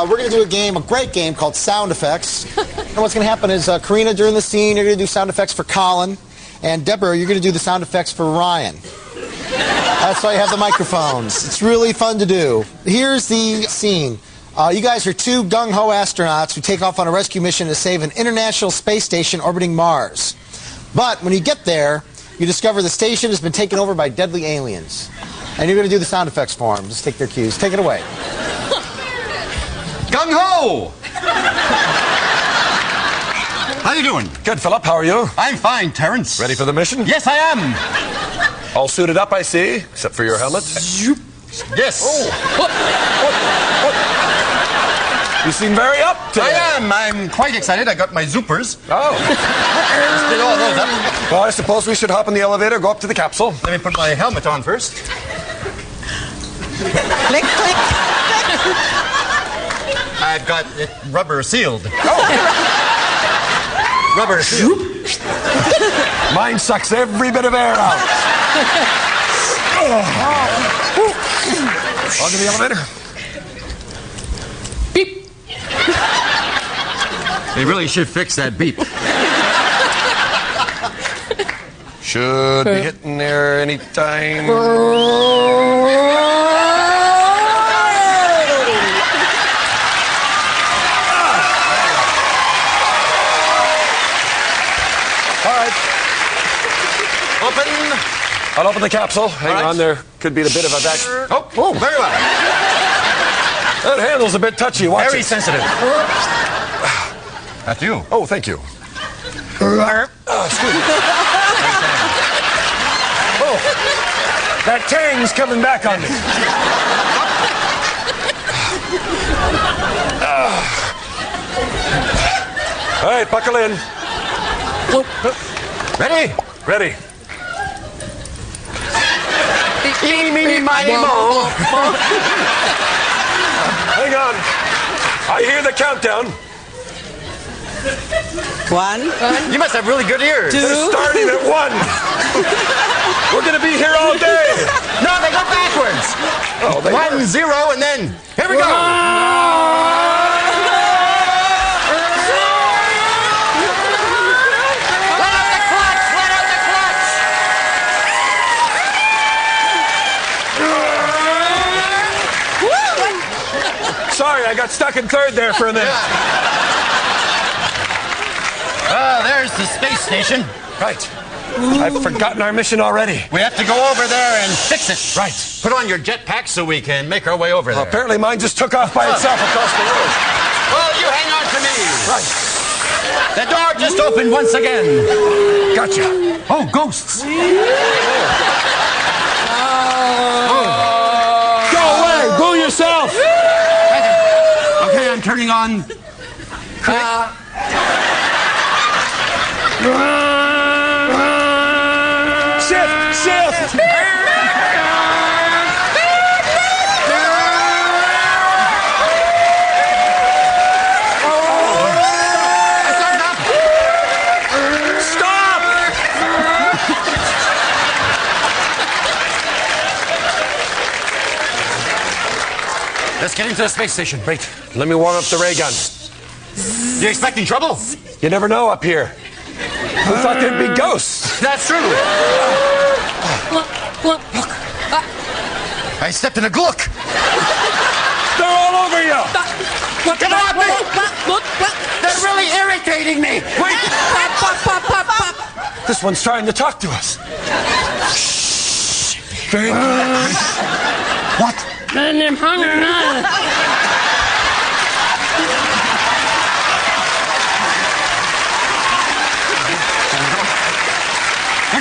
we're going to do a great game called Sound Effects. And what's going to happen is, Karina, during the scene, you're going to do sound effects for Colin. And Deborah, you're going to do the sound effects for Ryan. That's why you have the microphones. It's really fun to do. Here's the scene. You guys are two gung-ho astronauts who take off on a rescue mission to save an international space station orbiting Mars. But when you get there, you discover the station has been taken over by deadly aliens. And you're going to do the sound effects for them. Just take their cues. Take it away. Gung-ho! How you doing? Good, Philip. How are you? I'm fine, Terrence. Ready for the mission? Yes, I am. All suited up, I see, except for your helmet. Yes. Oh. You seem very up today. I am. I'm quite excited. I got my zoopers. Oh. Just did all those up. Well, I suppose we should hop in the elevator, go up to the capsule. Let me put my helmet on first. Click, click. I've got it rubber sealed. Oh. Rubber sealed. Mine sucks every bit of air out. Onto the elevator. Beep. They really should fix that beep. Should be hitting there anytime. All right. Open. I'll open the capsule. Hang on, there could be a bit of a back. Oh, very well. That handle's a bit touchy. Watch Very it. sensitive. That's you. Oh, thank you. Excuse me. Oh, that tang's coming back on me. All right, buckle in. Ready? Ready. Eeny, meeny, miny, mo. Hang on. I hear the countdown. 1. You must have really good ears. They're starting at 1. We're going to be here all day. No, they go backwards. Oh, they 1, 0, and then here we go. Let out the clutch. Let out the clutch. Sorry, I got stuck in third there for a minute. There's the space station. Right. I've forgotten our mission already. We have to go over there and fix it. Right. Put on your jetpack so we can make our way over there. Apparently mine just took off by itself across the road. Well, you hang on to me. Right. The door just opened once again. Gotcha. Oh, ghosts. Go away. Boo yourself. Okay, I'm turning on. Shift. Stop. Let's get into the space station. Wait, let me warm up the ray gun. You expecting trouble? You never know up here. Who thought there'd be ghosts? That's true. Look. I stepped in a gluck. They're all over you. Get off me! They're really irritating me. Wait. This one's trying to talk to us. Very good. What? They're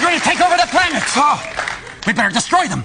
going to take over the planet. Oh. We better destroy them.